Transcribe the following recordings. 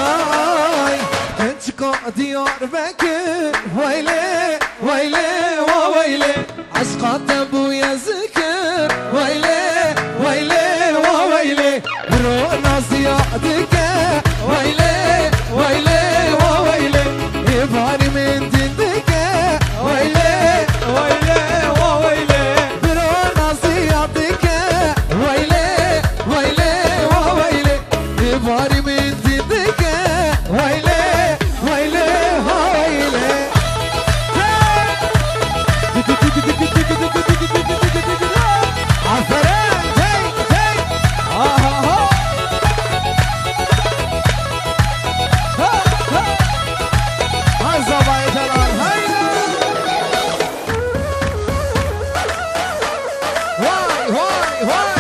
آی کنچکا دیار بکر ویله ویله و ویله عشقات بوی ذکر ویله ویله و ویله برو نازیاد که ویله ویله و ویله ایواری من دیدکه ویله ویله و ویله برو نازیاد که ویله ویله و ویله ایواری من دیدکه ویله ویله و ویله آفرین دی آها زبای جلال وای وای وای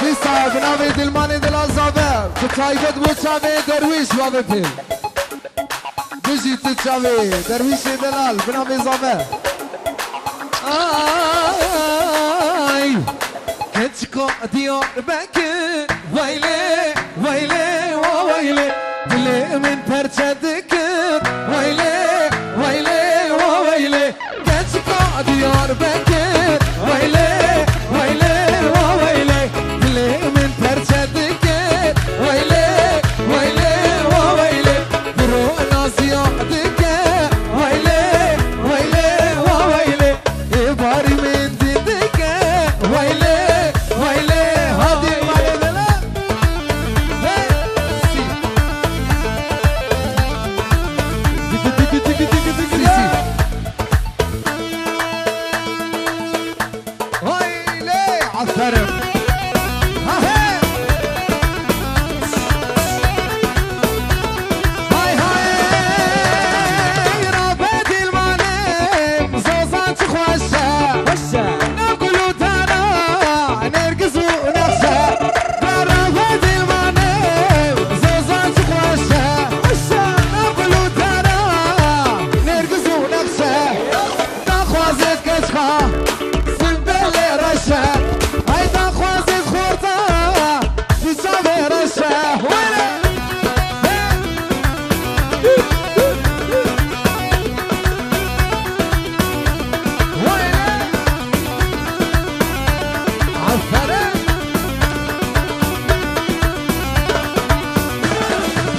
بیسا بناوی دلمانی دل آزاور تو تایبت بود چاوی درویش وابه پیل بجی تو چاوی درویش دلال بناوی زاور آی کچکو دیار بکر ویله ویله و ویله دل من پرچه دکر ویله ویله و ویله کچکو دیار بکر ویله ویله و ویله دل من پرچه دکر ویله ویله و ویله برو نازیا دکر ویله ویله و ویله ایباری من دیدکر ویله ویله هادی مالی دلم ويلي عالثرب هاي هاي رابدي المانم زوزات خوشة نقولوا تانا نرقص ونخشى رابدي المانم زوزات خوشة نقولوا تانا نرقص ونخشى تاخوازت كشخة هيدا خوازت خورتا في صابر الشاه ولا ولا عالثرى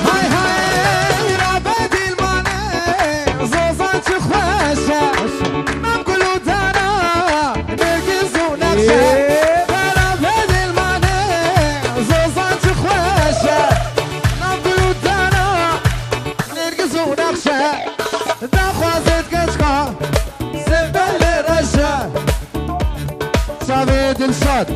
هاي هاي رابدي الماني زوزات خواشة نقولوا تانا نرقص ونخشى دلشاد